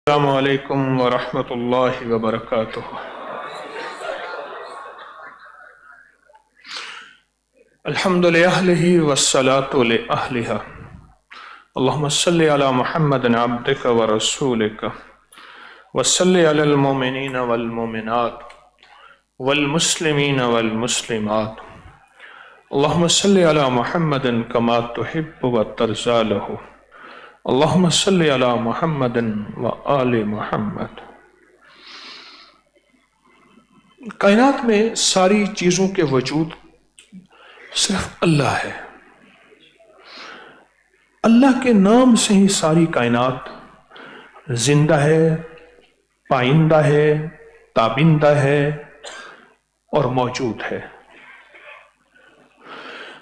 السلام علیکم ورحمۃ اللہ وبرکاتہ۔ الحمد لأہلہ والصلاة لأہلہا، اللہم صلی علی محمد عبدک ورسولک وصلی علی المؤمنین والمؤمنات والمسلمین والمسلمات، اللہم صلی علی محمد کما تحب وترضی لہ، اللہم صلی علی محمد وآل محمد۔ کائنات میں ساری چیزوں کے وجود صرف اللہ ہے۔ اللہ کے نام سے ہی ساری کائنات زندہ ہے، پائندہ ہے، تابندہ ہے اور موجود ہے۔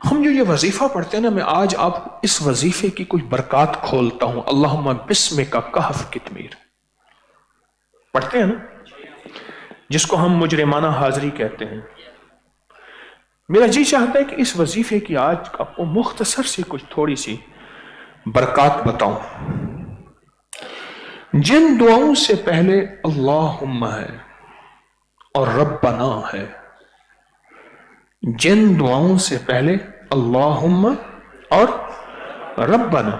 ہم جو یہ وظیفہ پڑھتے ہیں نا، میں آج آپ کو اس وظیفے کی کچھ برکات کھولتا ہوں۔ اللہم بسمک کہف کتمیر پڑھتے ہیں نا، جس کو ہم مجرمانہ حاضری کہتے ہیں۔ میرا جی چاہتا ہے کہ اس وظیفے کی آج آپ کو مختصر سی کچھ تھوڑی سی برکات بتاؤں۔ جن دعاؤں سے پہلے اللہم ہے اور ربنا ہے، جن دعاؤں سے پہلے اللہم اور ربنا،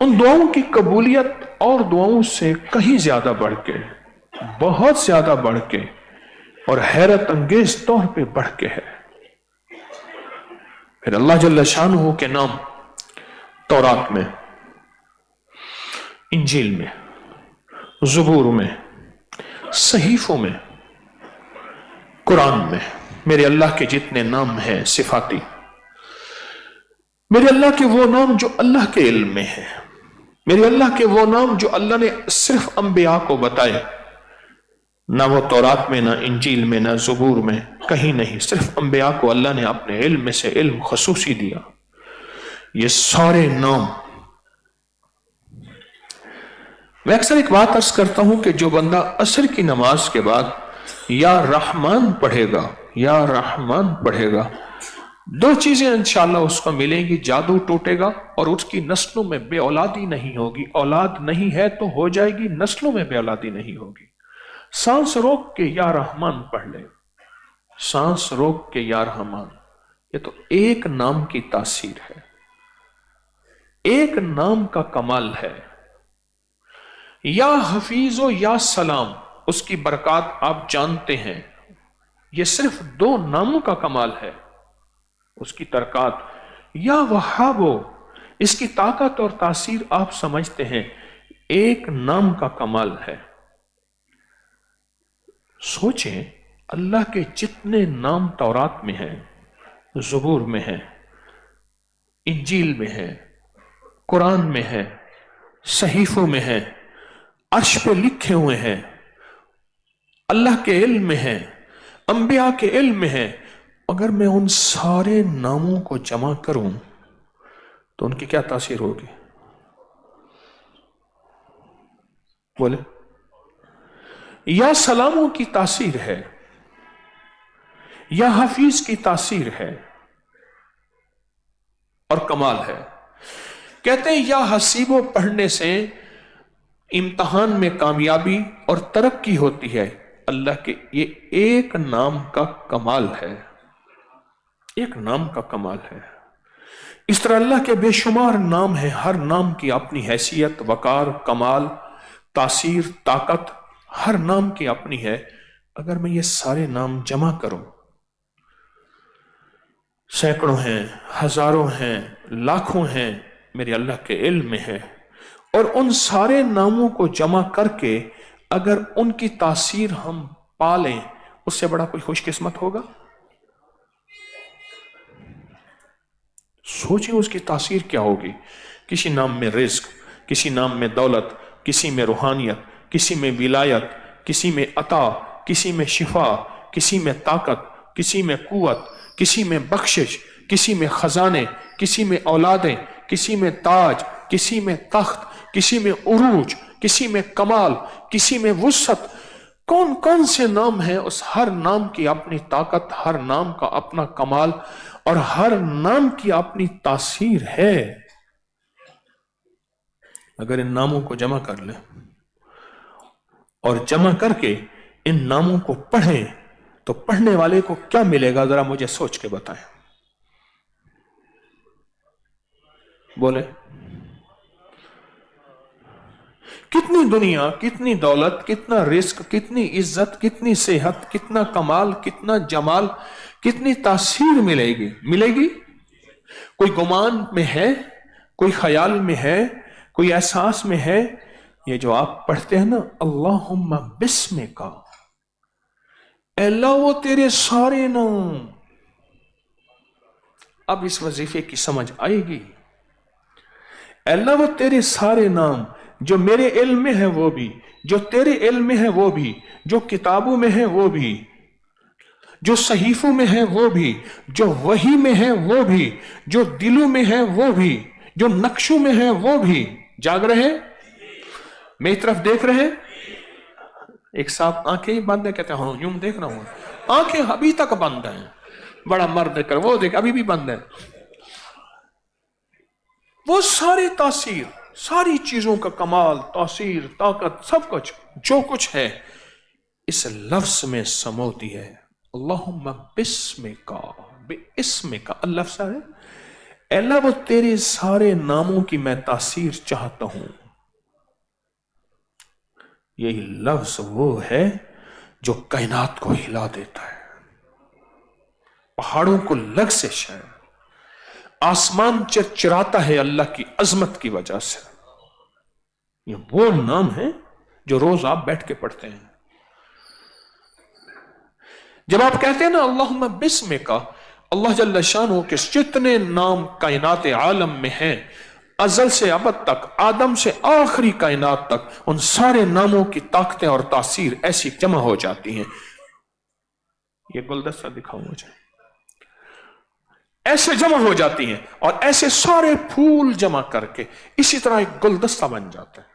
ان دعاؤں کی قبولیت اور دعاؤں سے کہیں زیادہ بڑھ کے، بہت زیادہ بڑھ کے اور حیرت انگیز طور پہ بڑھ کے ہے۔ پھر اللہ جل شانہ کے نام تورات میں، انجیل میں، زبور میں، صحیفوں میں، قرآن میں میرے اللہ کے جتنے نام ہیں صفاتی، میرے اللہ کے وہ نام جو اللہ کے علم میں ہیں، میرے اللہ کے وہ نام جو اللہ نے صرف انبیاء کو بتائے، نہ وہ تورات میں، نہ انجیل میں، نہ زبور میں، کہیں نہیں، صرف انبیاء کو اللہ نے اپنے علم میں سے علم خصوصی دیا۔ یہ سارے نام، میں اکثر ایک بات عرض کرتا ہوں کہ جو بندہ عصر کی نماز کے بعد یا رحمان پڑھے گا، یا رحمان پڑھے گا، دو چیزیں انشاءاللہ اس کو ملیں گی: جادو ٹوٹے گا اور اس کی نسلوں میں بے اولادی نہیں ہوگی۔ اولاد نہیں ہے تو ہو جائے گی، نسلوں میں بے اولادی نہیں ہوگی۔ سانس روک کے یا رحمان پڑھ لے، سانس روک کے یا رحمان، یہ تو ایک نام کی تاثیر ہے، ایک نام کا کمال ہے۔ یا حفیظ و یا سلام، اس کی برکات آپ جانتے ہیں، یہ صرف دو ناموں کا کمال ہے، اس کی برکات۔ یا وہابو، اس کی طاقت اور تاثیر آپ سمجھتے ہیں، ایک نام کا کمال ہے۔ سوچیں، اللہ کے جتنے نام تورات میں ہیں، زبور میں ہیں، انجیل میں ہیں، قرآن میں ہیں، صحیفوں میں ہیں، عرش پہ لکھے ہوئے ہیں، اللہ کے علم میں ہیں، انبیاء کے علم میں ہیں، اگر میں ان سارے ناموں کو جمع کروں تو ان کی کیا تاثیر ہوگی؟ بولے۔ یا سلاموں کی تاثیر ہے، یا حفیظ کی تاثیر ہے اور کمال ہے۔ کہتے ہیں یا حسیبو پڑھنے سے امتحان میں کامیابی اور ترقی ہوتی ہے۔ اللہ کے یہ ایک نام کا کمال ہے، ایک نام کا کمال ہے۔ اس طرح اللہ کے بے شمار نام ہیں، ہر نام کی اپنی حیثیت، وقار، کمال، تاثیر، طاقت، ہر نام کی اپنی ہے۔ اگر میں یہ سارے نام جمع کروں، سینکڑوں ہیں، ہزاروں ہیں، لاکھوں ہیں، میرے اللہ کے علم میں ہے، اور ان سارے ناموں کو جمع کر کے اگر ان کی تاثیر ہم پالیں، اس سے بڑا کوئی خوش قسمت ہوگا؟ سوچیں اس کی تاثیر کیا ہوگی۔ کسی نام میں رزق، کسی نام میں دولت، کسی میں روحانیت، کسی میں ولایت، کسی میں عطا، کسی میں شفا، کسی میں طاقت، کسی میں قوت، کسی میں بخشش، کسی میں خزانے، کسی میں اولادیں، کسی میں تاج، کسی میں تخت، کسی میں عروج، کسی میں کمال، کسی میں وسعت۔ کون کون سے نام ہیں، اس ہر نام کی اپنی طاقت، ہر نام کا اپنا کمال اور ہر نام کی اپنی تاثیر ہے۔ اگر ان ناموں کو جمع کر لیں اور جمع کر کے ان ناموں کو پڑھیں تو پڑھنے والے کو کیا ملے گا؟ ذرا مجھے سوچ کے بتائیں، بولے۔ کتنی دنیا، کتنی دولت، کتنا رزق، کتنی عزت، کتنی صحت، کتنا کمال، کتنا جمال، کتنی تاثیر ملے گی؟ کوئی گمان میں ہے، کوئی خیال میں ہے، کوئی احساس میں ہے؟ یہ جو آپ پڑھتے ہیں نا اللہم بسمک، اے اللہ وہ تیرے سارے نام، اب اس وظیفے کی سمجھ آئے گی۔ اے اللہ وہ تیرے سارے نام، جو میرے علم میں ہے وہ بھی، جو تیرے علم میں ہے وہ بھی، جو کتابوں میں ہے وہ بھی، جو صحیفوں میں ہے وہ بھی، جو وحی میں ہے وہ بھی، جو دلوں میں ہے وہ بھی، جو نقشوں میں ہے وہ بھی۔ جاگ رہے؟ میری طرف دیکھ رہے؟ ایک صاحب آنکھیں ہی بند ہے، کہتے ہیں ہاں یوں دیکھ رہا ہوں، آنکھیں ابھی تک بند ہیں، بڑا مرد کر وہ دیکھ ابھی بھی بند ہے۔ وہ ساری تاثیر، ساری چیزوں کا کمال، تاثیر، طاقت، سب کچھ جو کچھ ہے اس لفظ میں سموتی ہے۔ اللہم بسمک، باسمک اللفظ ہے، اے اللہ وہ تیرے سارے ناموں کی میں تاثیر چاہتا ہوں۔ یہی لفظ وہ ہے جو کائنات کو ہلا دیتا ہے، پہاڑوں کو لغزش ہے، آسمان چرچراتا ہے اللہ کی عظمت کی وجہ سے۔ یہ وہ نام ہے جو روز آپ بیٹھ کے پڑھتے ہیں۔ جب آپ کہتے ہیں نا اللہم بسمک، اللہ جل شانہ کے جتنے نام کائنات عالم میں ہیں، ازل سے ابد تک، آدم سے آخری کائنات تک، ان سارے ناموں کی طاقتیں اور تاثیر ایسی جمع ہو جاتی ہیں۔ یہ گلدستہ دکھاؤں مجھے، ایسے جمع ہو جاتی ہیں اور ایسے سارے پھول جمع کر کے اسی طرح ایک گلدستہ بن جاتا ہے،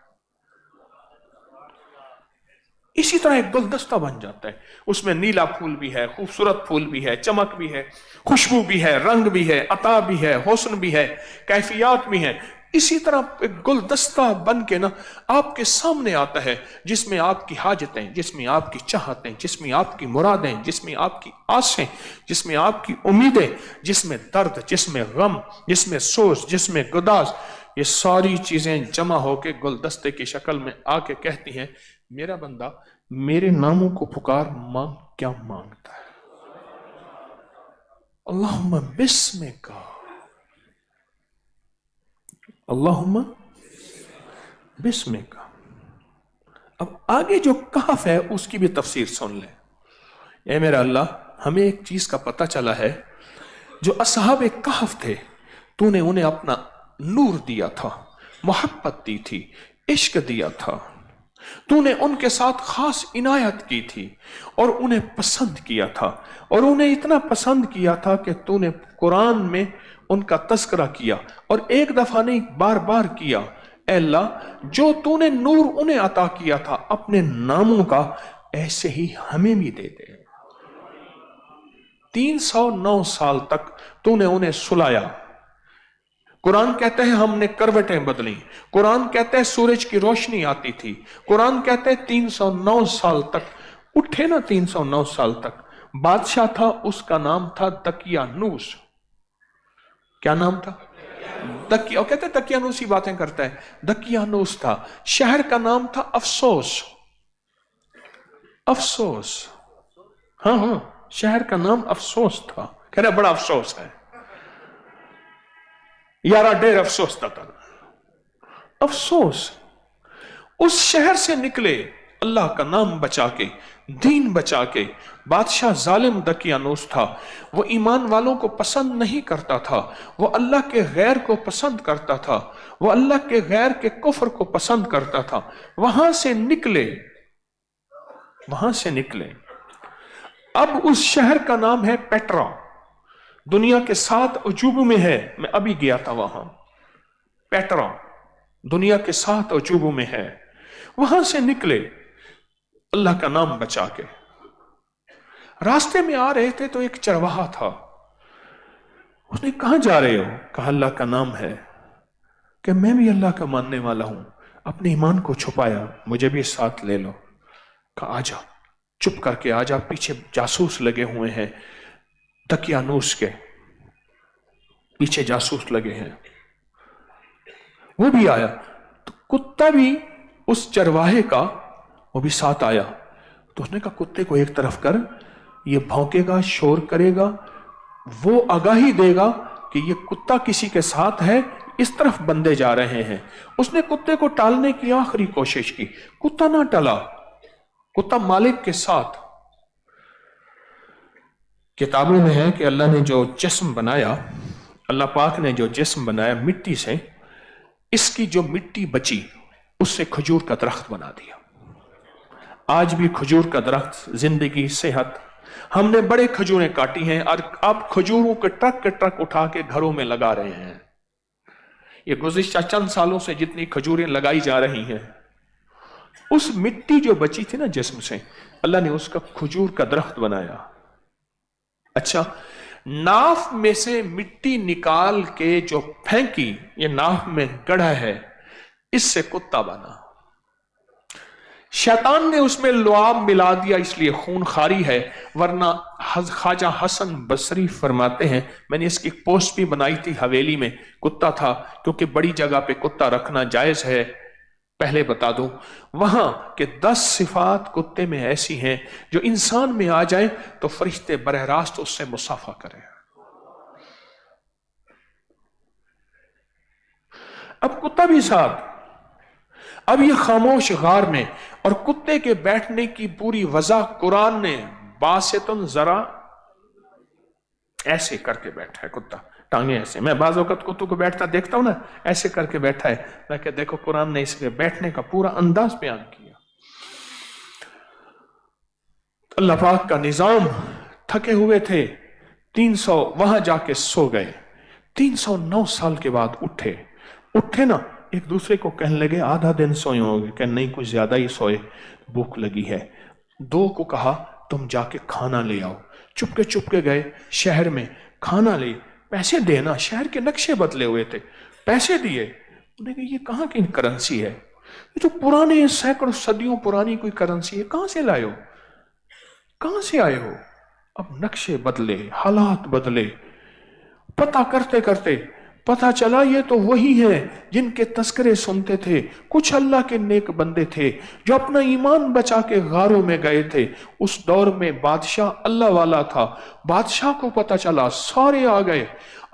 اسی طرح ایک گلدستہ بن جاتا ہے۔ اس میں نیلا پھول بھی ہے، خوبصورت پھول بھی ہے، چمک بھی ہے، خوشبو بھی ہے، رنگ بھی ہے، عطا بھی ہے، حسن بھی ہے، کیفیات بھی ہیں۔ اسی طرح ایک گلدستہ بن کے نا آپ کے سامنے آتا ہے، جس میں آپ کی حاجتیں، جس میں آپ کی چاہتیں، جس میں آپ کی مرادیں، جس میں آپ کی آسیں، جس میں آپ کی امیدیں، جس میں درد، جس میں غم، جس میں سوز، جس میں گداز، یہ ساری چیزیں جمع ہو کے گلدستے کی شکل میں آ کے کہتی ہیں میرا بندہ میرے ناموں کو پکار، مانگ کیا مانگتا ہے۔ اللہم بسمک، اللہم بسمک۔ اب آگے جو کہف ہے اس کی بھی تفسیر سن لیں۔ اے میرا اللہ، ہمیں ایک چیز کا پتہ چلا ہے، جو اصحاب کہف تھے تو نے انہیں اپنا نور دیا تھا، محبت دی تھی، عشق دیا تھا، تو نے ان کے ساتھ خاص عنایت کی تھی اور انہیں پسند کیا تھا، اور انہیں اتنا پسند کیا تھا کہ تو نے قرآن میں ان کا تذکرہ کیا، اور ایک دفعہ نہیں بار بار کیا۔ اے اللہ، جو تو نے نور انہیں عطا کیا تھا اپنے ناموں کا، ایسے ہی ہمیں بھی دے دے۔ 309 سال تک تو نے انہیں سلایا۔ قرآن کہتے ہیں ہم نے کروٹیں بدلیں، قرآن کہتے ہیں سورج کی روشنی آتی تھی، قرآن کہتے ہیں 309 سال تک اٹھے نا، 309 سال تک بادشاہ تھا، اس کا نام تھا دقیانوس۔ کیا نام تھا؟ دقیہ، اور کہتے ہیں دقیانوسی باتیں کرتا ہے، دقیانوس تھا۔ شہر کا نام تھا افسوس، افسوس، ہاں ہاں شہر کا نام افسوس تھا۔ کہہ رہا بڑا افسوس ہے یارا، ڈیر افسوس تھا۔ افسوس، اس شہر سے نکلے اللہ کا نام بچا کے، دین بچا کے۔ بادشاہ ظالم دقیانوس تھا، وہ ایمان والوں کو پسند نہیں کرتا تھا، وہ اللہ کے غیر کو پسند کرتا تھا، وہ اللہ کے غیر کے کفر کو پسند کرتا تھا۔ وہاں سے نکلے، وہاں سے نکلے۔ اب اس شہر کا نام ہے پیٹرا، دنیا کے 7 عجوبوں میں ہے، میں ابھی گیا تھا وہاں۔ پیٹرا دنیا کے 7 عجوبوں میں ہے۔ وہاں سے نکلے اللہ کا نام بچا کے، راستے میں آ رہے تھے تو ایک چرواہا تھا، اس نے کہاں جا رہے ہو؟ کہا اللہ کا نام ہے۔ کہ میں بھی اللہ کا ماننے والا ہوں، اپنے ایمان کو چھپایا، مجھے بھی ساتھ لے لو۔ کہا آجا، چپ کر کے آجا، پیچھے جاسوس لگے ہوئے ہیں، دقیانوس کے پیچھے جاسوس لگے ہیں۔ وہ بھی آیا تو کتا بھی اس چرواہے کا وہ بھی ساتھ آیا۔ تو اس نے کہا کتے کو ایک طرف کر، یہ بھونکے گا، شور کرے گا، وہ آگاہی دے گا کہ یہ کتا کسی کے ساتھ ہے، اس طرف بندے جا رہے ہیں۔ اس نے کتے کو ٹالنے کی آخری کوشش کی، کتا نہ ٹلا، کتا مالک کے ساتھ۔ کتابوں میں ہے کہ اللہ نے جو جسم بنایا، اللہ پاک نے جو جسم بنایا مٹی سے، اس کی جو مٹی بچی اس سے کھجور کا درخت بنا دیا۔ آج بھی کھجور کا درخت، زندگی، صحت، ہم نے بڑے کھجوریں کاٹی ہیں اور اب کھجوروں کے ٹرک اٹھا کے گھروں میں لگا رہے ہیں۔ یہ گزشتہ چند سالوں سے جتنی کھجوریں لگائی جا رہی ہیں، اس مٹی جو بچی تھی نا جسم سے، اللہ نے اس کا کھجور کا درخت بنایا۔ اچھا، ناف میں سے مٹی نکال کے جو پھینکی، یہ ناف میں گڑھا ہے، اس سے کتا بنا۔ شیطان نے اس میں لعاب ملا دیا، اس لیے خون خاری ہے، ورنہ خواجہ حسن بصری فرماتے ہیں، میں نے اس کی پوسٹ بھی بنائی تھی حویلی میں، کتا تھا، کیونکہ بڑی جگہ پہ کتا رکھنا جائز ہے، پہلے بتا دوں وہاں کہ 10 صفات کتے میں ایسی ہیں جو انسان میں آ جائیں تو فرشتے براہ راست اس سے مصافحہ کریں۔ اب کتا بھی ساتھ، اب یہ خاموش غار میں، اور کتے کے بیٹھنے کی پوری وضع قرآن نے باستن ذرا ایسے کر کے بیٹھا ہے کتا، ٹانگیں ایسے۔ میں بعض اوقات کتوں کو بیٹھتا دیکھتا ہوں نا، ایسے کر کے بیٹھا ہے، میں کہ دیکھو قرآن نے اس کے بیٹھنے کا پورا انداز بیان کیا۔ اللہ پاک کا نظام، تھکے ہوئے تھے، 300 وہاں جا کے سو گئے، 309 سال کے بعد اٹھے نا، ایک دوسرے کو کہنے لگے آدھا دن سوئے ہوں گے، کہ نہیں کچھ زیادہ ہی سوئے، بھوک لگی ہے۔ 2 کو کہا تم جا کے کھانا لے آؤ، چپ کے گئے شہر میں، کھانا لے، پیسے دینا، شہر کے نقشے بدلے ہوئے تھے، پیسے دیے۔ انہوں نے کہا یہ کہاں کی کرنسی ہے، یہ تو پرانے سینکڑوں صدیوں پرانی کوئی کرنسی ہے، کہاں سے لائے ہو، کہاں سے آئے ہو؟ اب نقشے بدلے، حالات بدلے، پتہ کرتے کرتے پتہ چلا یہ تو وہی ہیں جن کے تذکرے سنتے تھے۔ کچھ اللہ کے نیک بندے تھے جو اپنا ایمان بچا کے غاروں میں گئے تھے۔ اس دور میں بادشاہ اللہ والا تھا، بادشاہ کو پتہ چلا، سارے آ گئے،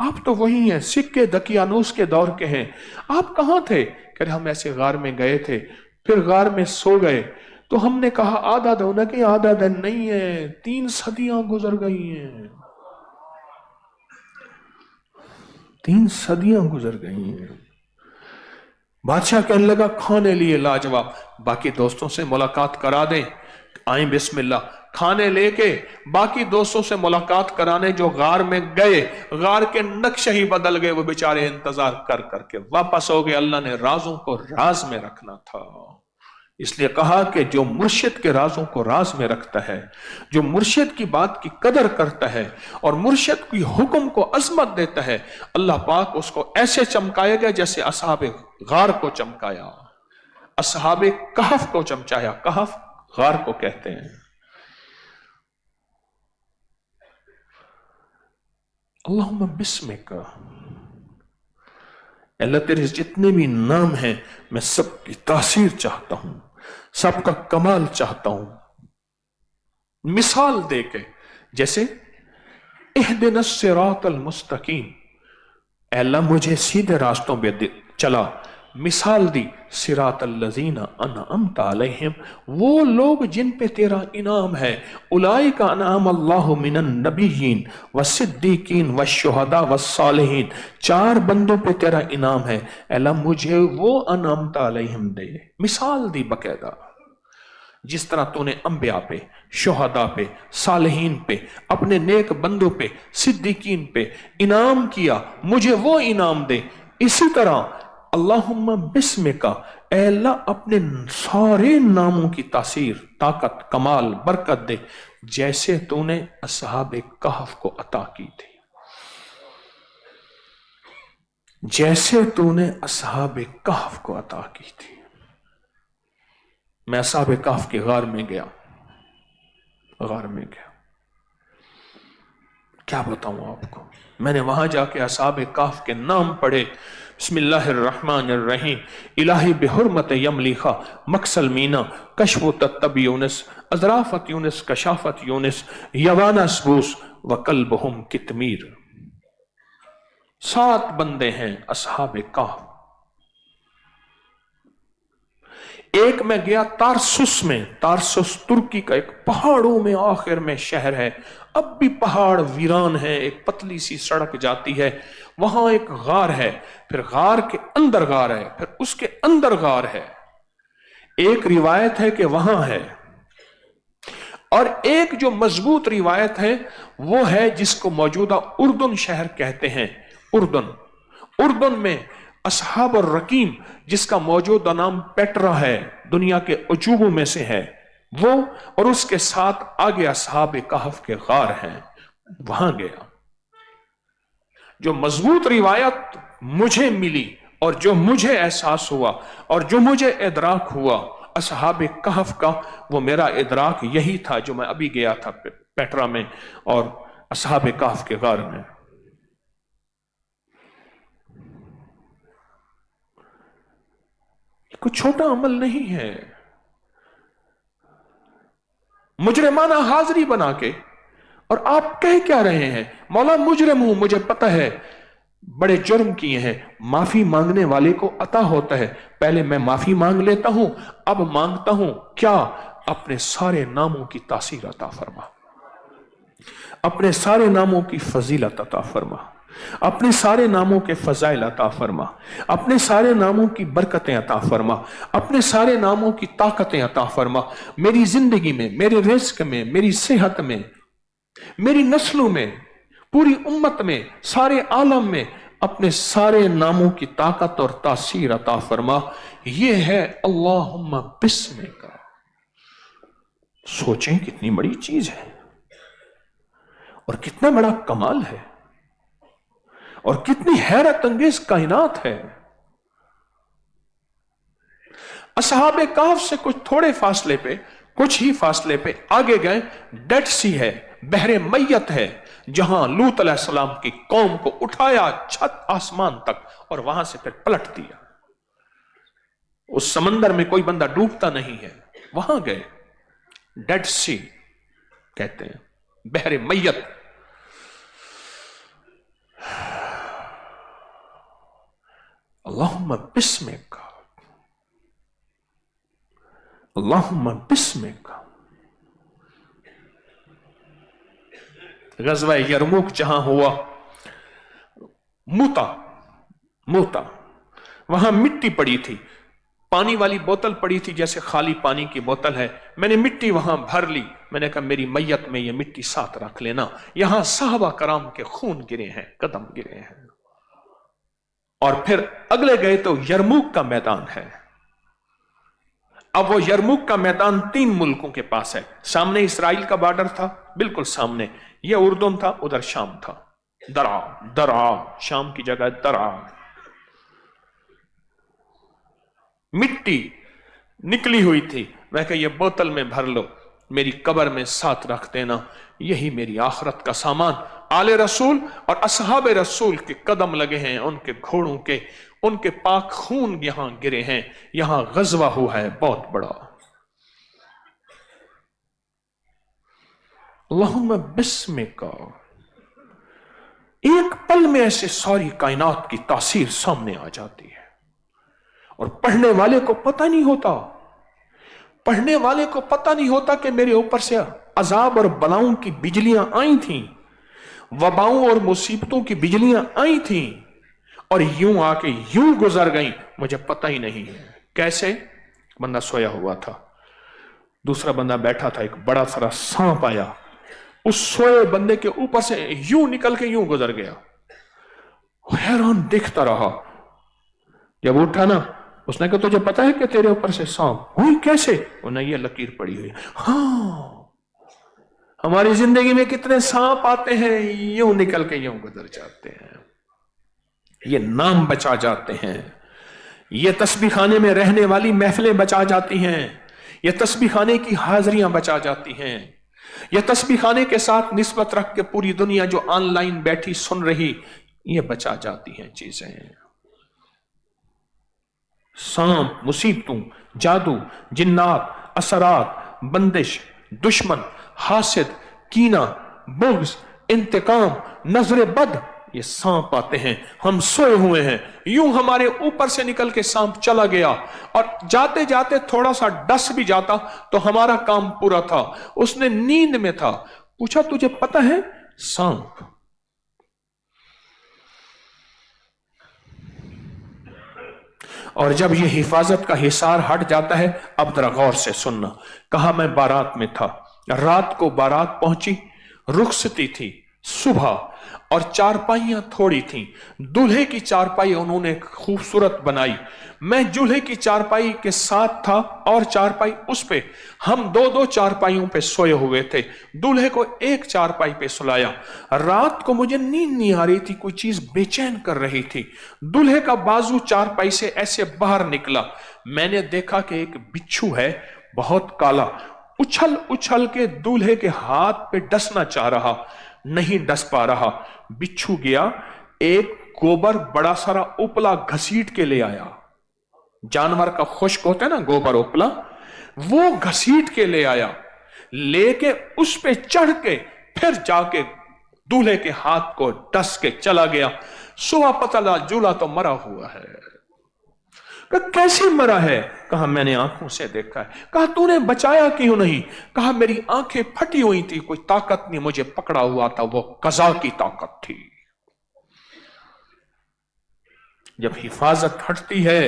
آپ تو وہی ہیں، سکے دقیانوس کے دور کے ہیں، آپ کہاں تھے؟ کہ ہم ایسے غار میں گئے تھے، پھر غار میں سو گئے۔ تو ہم نے کہا آدھا دن، کہ آدھا دن نہیں ہے، 3 صدیاں گزر گئی ہیں، 3 صدیاں گزر گئی ہیں۔ بادشاہ کہنے لگا کھانے لیے لاجواب، باقی دوستوں سے ملاقات کرا دیں، آئیں بسم اللہ، کھانے لے کے باقی دوستوں سے ملاقات کرانے جو غار میں گئے، غار کے نقشہ ہی بدل گئے، وہ بیچارے انتظار کر کر کے واپس ہو گئے۔ اللہ نے رازوں کو راز میں رکھنا تھا، اس لیے کہا کہ جو مرشد کے رازوں کو راز میں رکھتا ہے، جو مرشد کی بات کی قدر کرتا ہے اور مرشد کی حکم کو عظمت دیتا ہے، اللہ پاک اس کو ایسے چمکائے گا جیسے اصحاب غار کو چمکایا، اصحاب کہف کو چمکایا۔ کہف غار کو کہتے ہیں۔ اللہم بسمک، اللہ تیرے جتنے بھی نام ہیں میں سب کی تاثیر چاہتا ہوں، سب کا کمال چاہتا ہوں، مثال دے کے، جیسے اہدنا الصراط المستقیم، اے اللہ مجھے سیدھے راستوں پہ چلا، مثال دی صراط الذین انعمت علیہم، وہ لوگ جن پہ تیرا انعام ہے، اولئک انعم اللہ من النبیین والصدیقین والشہداء والصالحین، 4 بندوں پہ تیرا انعام ہے، اے اللہ مجھے وہ انعمت علیہم دے، مثال دی باقاعدہ، جس طرح تو نے انبیاء پہ، شہداء پہ، صالحین پہ، اپنے نیک بندوں پہ، صدیقین پہ انعام کیا، مجھے وہ انعام دے۔ اسی طرح اللہم بسمکا، اے اللہ اپنے سارے ناموں کی تاثیر، طاقت، کمال، برکت دے، جیسے تو نے اصحاب کہف کو عطا کی تھی۔ जैसे तूने असहाब कहफ को अता की थी। मैं असहाब कहफ के गार में गया, क्या बताऊं आपको। मैंने वहां जाके असहाब कहफ के नाम पढ़े, बिस्मिल्लाहिर्रहमानिर्रहीम, इलाही बिहुर्मत यमलीखा, मक्सल मीना, कशफ तत्तब यूनिस, अजराफत यूनिस, कशाफत यूनिस, यवाना सबूस व कल्बहुम कितमीर। 7 बंदे हैं असहाब कहफ। एक मैं गया तारसुस में, तारसुस तुर्की का एक पहाड़ों में आखिर में शहर है, अब भी पहाड़ वीरान है, एक पतली सी सड़क जाती है, वहां एक गार है, फिर गार के अंदर गार है, फिर उसके अंदर गार है। एक रिवायत है कि वहां है, और एक जो मजबूत रिवायत है वो है जिसको मौजूदा उर्दन शहर कहते हैं। उर्दन में असहाब और रकीम, जिसका मौजूदा नाम पेट्रा है, दुनिया के अजूबों में से है वो, और उसके साथ आगे असहाब कहफ के गार हैं, वहां गया। जो मजबूत रिवायत मुझे मिली और जो मुझे एहसास हुआ और जो मुझे इदराक हुआ असहाब कहफ का, वो मेरा इदराक यही था जो मैं अभी गया था पेट्रा में और असहाब कहफ के गार में। कोई छोटा अमल नहीं है। मुजरिमाना हाजिरी बना के, और आप कह क्या रहे हैं, मौला मुजरिम हूं, मुझे पता है बड़े जुर्म किए हैं, माफी मांगने वाले को अता होता है, पहले मैं माफी मांग लेता हूं, अब मांगता हूं क्या, अपने सारे नामों की तासीर अता फरमा, अपने सारे नामों की फजीलत अता फरमा, अपने सारे नामों के फजाइल अता फरमा, अपने सारे नामों की बरकतें अता फरमा, अपने सारे नामों की ताकतें अता फरमा, मेरी जिंदगी में, मेरे रिज़्क में, मेरी सेहत में, मेरी नस्लों में, पूरी उम्मत में, सारे आलम में अपने सारे नामों की ताकत और तासीर अता फरमा। यह है अल्लाहुम्मा बिस्मिका। सोचें कितनी बड़ी चीज है और कितना बड़ा कमाल है और कितनी हैरत अंगेज कायनात है। असहाबे कहफ से कुछ थोड़े फासले पे, कुछ ही फासले पे आगे गए, डेड सी है, बहरे मैयत है, जहां लूत अलैहिस्सलाम की कौम को उठाया छत आसमान तक और वहां से फिर पलट दिया। उस समंदर में कोई बंदा डूबता नहीं है, वहां गए, डेड सी कहते हैं, बहरे मैयत। अल्लाहुम्मा बिस्मिका, अल्लाहुम्मा बिस्मिका। गज़वा यरमुक जहां हुआ, मूता, वहां मिट्टी पड़ी थी, पानी वाली बोतल पड़ी थी, जैसे खाली पानी की बोतल है, मैंने मिट्टी वहां भर ली, मैंने कहा मेरी मैयत में ये मिट्टी साथ रख लेना। यहां साहबा कराम के खून गिरे हैं, कदम गिरे हैं। और फिर अगले गए तो यरमुक का मैदान है। अब वो यरमुक का मैदान 3 मुल्कों के पास है, सामने इसराइल का बॉर्डर था, बिल्कुल सामने ये उर्दन था, उधर शाम था, दरा शाम की जगह दरा। मिट्टी निकली हुई थी, मैं कहा ये बोतल में भर लो, मेरी कब्र में साथ रख देना, यही मेरी आखिरत का सामान। आले रसूल और असहाबे रसूल के कदम लगे हैं, उनके घोड़ों के, उनके पाक खून यहां गिरे हैं, यहां गज़वा हुआ है बहुत बड़ा। अल्लाहुम्मा बिस्मिका। एक पल में ऐसे सारी कायनात की तासीर सामने आ जाती है और पढ़ने वाले को पता नहीं होता, पढ़ने वाले को पता नहीं होता कि मेरे ऊपर से अजाब और बलाओं की बिजलियां आई थीं, वबाओं और मुसीबतों की बिजलियां आई थीं और यूं आके यूं गुजर गईं, मुझे पता ही नहीं है। कैसे? बंदा सोया हुआ था, दूसरा बंदा बैठा था, एक बड़ा सारा सांप आया, उस सोए बंदे के ऊपर से यूं निकल के यूं गुजर गया। हैरान देखता रहा, जब उठा ना, उसने कहा तुझे पता है कि तेरे ऊपर से सांप हुई? कैसे? उन्हें ये लकीर पड़ी हुई। हाँ, हमारी जिंदगी में कितने सांप आते हैं, यूं निकल के यूं गुजर जाते हैं। یہ نام بچا جاتے ہیں، یہ تسبیح خانے میں رہنے والی محفلیں بچا جاتی ہیں، یہ تسبیح خانے کی حاضریاں بچا جاتی ہیں، یہ تسبیح خانے کے ساتھ نسبت رکھ کے پوری دنیا جو آن لائن بیٹھی سن رہی، یہ بچا جاتی ہیں چیزیں۔ سانپ، مصیبتوں، جادو، جنات، اثرات، بندش، دشمن، حاسد، کینہ، بغض، انتقام، نظر بد، یہ سانپ آتے ہیں۔ ہم سوئے ہوئے ہیں، یوں ہمارے اوپر سے نکل کے سانپ چلا گیا، اور جاتے جاتے تھوڑا سا ڈس بھی جاتا تو ہمارا کام پورا تھا۔ اس نے نیند میں تھا، پوچھا تجھے پتہ ہے؟ سانپ۔ اور جب یہ حفاظت کا حصار ہٹ جاتا ہے، اب ذرا غور سے سننا۔ کہا میں بارات میں تھا، رات کو بارات پہنچی، رخصتی تھی، صبح، اور چارپائیاں تھوڑی تھیں۔ دولہے کی چارپائی انہوں نے خوبصورت بنائی، میں دولہے کی چارپائی کے ساتھ تھا اور چارپائی اس پہ، ہم دو دو چارپائیوں پہ سوئے ہوئے تھے۔ دولہے کو ایک چارپائی پہ سلایا۔ رات کو مجھے نیند نہیں آ رہی تھی، کوئی چیز بے چین کر رہی تھی۔ دولہے کا بازو چارپائی سے ایسے باہر نکلا، میں نے دیکھا کہ ایک بچھو ہے بہت کالا، اچھل اچھل کے دولہے کے ہاتھ پہ ڈسنا چاہ رہا، نہیں ڈس پا رہا۔ بچھو گیا، ایک گوبر بڑا سارا اوپلا گھسیٹ کے لے آیا۔ جانور کا خشک ہوتا ہے نا گوبر اوپلا، وہ گھسیٹ کے لے آیا، لے کے اس پہ چڑھ کے پھر جا کے دولہے کے ہاتھ کو ڈس کے چلا گیا۔ صبح پتہ لگا جولا تو مرا ہوا ہے۔ کہا کیسے مرا ہے؟ کہا میں نے آنکھوں سے دیکھا ہے۔ کہا تو نے بچایا کیوں نہیں؟ کہا میری آنکھیں پھٹی ہوئی تھی، کوئی طاقت نہیں مجھے پکڑا ہوا تھا، وہ قضا کی طاقت تھی۔ جب حفاظت ہٹتی ہے،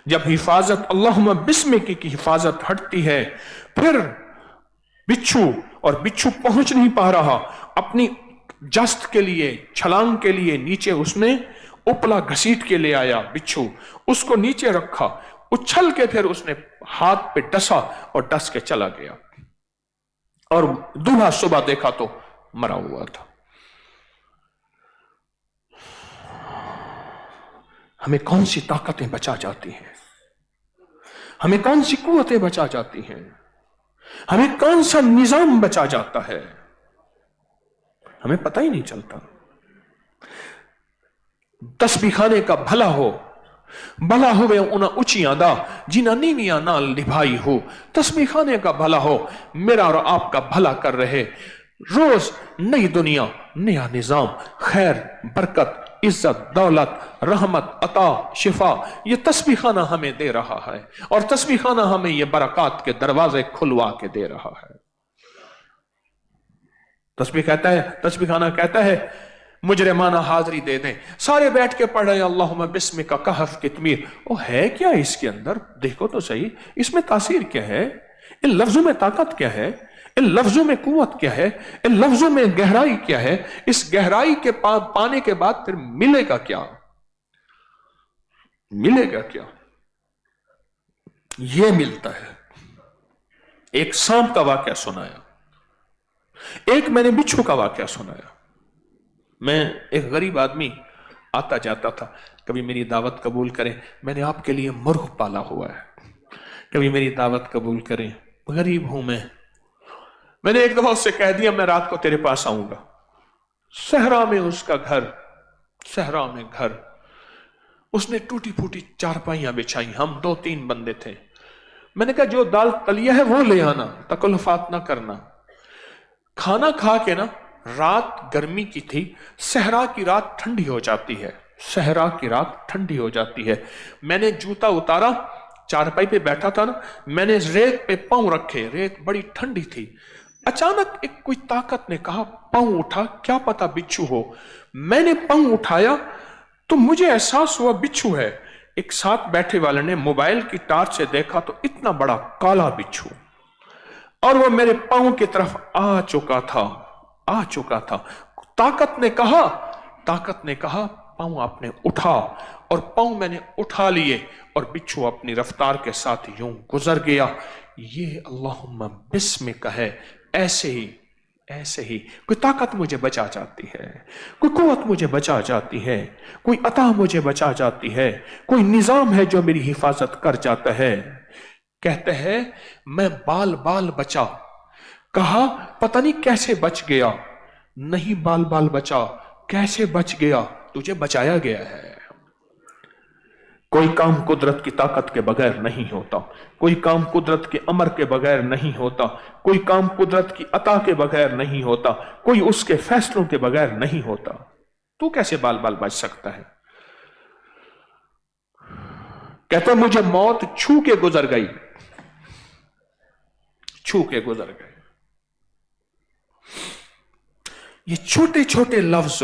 جب حفاظت اللہم بسمک کی حفاظت ہٹتی ہے، پھر بچھو، اور بچھو پہنچ نہیں پا رہا، اپنی جست کے لیے، چھلانگ کے لیے نیچے اس نے اپلا گھسیٹ کے لے آیا بچھو، اس کو نیچے رکھا، اچھل کے پھر اس نے ہاتھ پہ ڈسا اور ڈس کے چلا گیا، اور دولہا صبح دیکھا تو مرا ہوا تھا۔ ہمیں کون سی طاقتیں بچا جاتی ہیں؟ ہمیں کون سی قوتیں بچا جاتی ہیں؟ ہمیں کون سا نظام بچا جاتا ہے؟ ہمیں پتہ ہی نہیں چلتا۔ تسبیح خانے کا بھلا ہو، بھلا ہوئے انہاں اچیاں دا جنہاں نیویاں نال نبھائی ہو۔ تسبیح خانے کا بھلا ہو، میرا اور آپ کا بھلا کر رہے، روز نئی دنیا، نیا نظام، خیر، برکت، عزت، دولت، رحمت، عطا، شفا، یہ تسبیح خانہ ہمیں دے رہا ہے، اور تسبیح خانہ ہمیں یہ برکات کے دروازے کھلوا کے دے رہا ہے۔ تسبیح خانہ کہتا ہے مجرمانہ حاضری دے دیں، سارے بیٹھ کے پڑھ رہے اللہم بسمک کہف کتمیر۔ او ہے کیا اس کے اندر؟ دیکھو تو صحیح، اس میں تاثیر کیا ہے؟ ان لفظوں میں طاقت کیا ہے؟ ان لفظوں میں قوت کیا ہے؟ ان لفظوں میں گہرائی کیا ہے؟ اس گہرائی کے پانے کے بعد پھر ملے گا کیا؟ ملے گا کیا؟ یہ ملتا ہے۔ ایک سانپ کا واقعہ سنایا، ایک میں نے بچھو کا واقعہ سنایا۔ میں ایک غریب آدمی آتا جاتا تھا، کبھی میری دعوت قبول کریں، میں نے آپ کے لیے مرغ پالا ہوا ہے، کبھی میری دعوت قبول کریں، غریب ہوں میں نے ایک دفعہ اس سے کہہ دیا میں رات کو تیرے پاس آؤں گا۔ صحرا میں اس کا گھر، صحرا میں گھر، اس نے ٹوٹی پھوٹی چارپائیاں بچھائی، ہم 2-3 بندے تھے۔ میں نے کہا جو دال تلیا ہے وہ لے آنا، تکلفات نہ کرنا۔ کھانا کھا کے نا، رات گرمی کی تھی، صحرا کی رات ٹھنڈی ہو جاتی ہے، صحرا کی رات ٹھنڈی ہو جاتی ہے۔ میں نے جوتا اتارا، چارپائی پہ بیٹھا تھا نا، میں نے ریت پہ پاؤں رکھے، ریت بڑی ٹھنڈی تھی۔ اچانک ایک کوئی طاقت نے کہا پاؤں اٹھا، کیا پتا بچھو ہو۔ میں نے پاؤں اٹھایا تو مجھے احساس ہوا بچھو ہے۔ ایک ساتھ بیٹھے والے نے موبائل کی ٹارچ سے دیکھا تو اتنا بڑا کالا بچھو، اور وہ میرے پاؤں کی طرف آ چکا تھا۔ طاقت نے کہا پاؤں آپ نے اٹھا، اور پاؤں میں نے اٹھا لیے، اور بچھو اپنی رفتار کے ساتھ یوں گزر گیا۔ یہ اللہم بسمک ہے، ऐसे ही कोई ताकत मुझे बचा जाती है, कोई कुव्वत मुझे बचा जाती है, कोई अता मुझे बचा जाती है, कोई निजाम है जो मेरी हिफाजत कर जाता है। कहते हैं मैं बाल बाल बचा, कहा पता नहीं कैसे बच गया, नहीं बाल बाल बचा, कैसे बच गया, तुझे बचाया गया है। कोई काम कुदरत की ताकत के बगैर नहीं होता, कोई काम कुदरत के अमर के बगैर नहीं होता, कोई काम कुदरत की अता के बगैर नहीं होता, कोई उसके फैसलों के बगैर नहीं होता। तू कैसे बाल बाल बच सकता है? कहता मुझे मौत छू के गुजर गई, छू के गुजर गए। ये छोटे छोटे लफ्ज,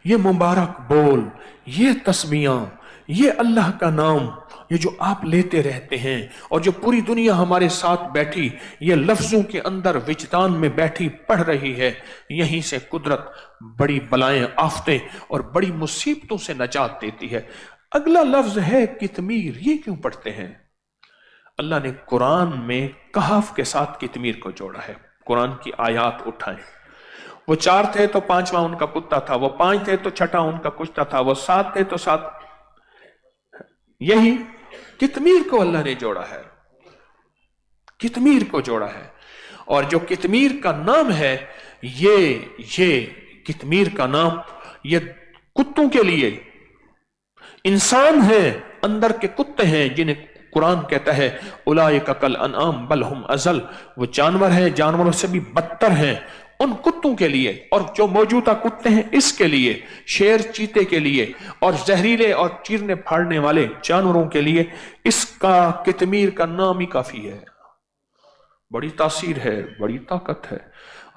ये मुबारक बोल, ये तस्बीहां, ये अल्लाह का नाम, ये जो आप लेते रहते हैं और जो पूरी दुनिया हमारे साथ बैठी ये लफ्जों के अंदर विजदान में बैठी पढ़ रही है, यहीं से कुदरत बड़ी बलाएं, आफतें और बड़ी मुसीबतों से नजात देती है। अगला लफ्ज है कितमीर। ये क्यों पढ़ते हैं? अल्लाह ने कुरान में कहाफ के साथ कितमीर को जोड़ा है। कुरान की आयात उठाएं, वो 4 थे तो 5वां उनका कुत्ता था, वो 5 थे तो 6वां उनका कुत्ता था, वो 7 थे तो 7, यही कितमीर को अल्लाह ने जोड़ा है, कितमीर को जोड़ा है। और जो कितमीर का नाम है, ये कितमीर का नाम ये कुत्तों के लिए, इंसान है अंदर के कुत्ते हैं जिन्हें कुरान कहता है उलाइका कल अनआम बल हुम अजल, वो जानवर हैं, जानवरों से भी बदतर हैं, उन कुत्तों के लिए। और जो मौजूदा कुत्ते हैं इसके लिए, शेर चीते के लिए और जहरीले और चीरने फाड़ने वाले जानवरों के लिए इसका कितमीर का नाम ही काफी है। बड़ी तासीर है, बड़ी ताकत है,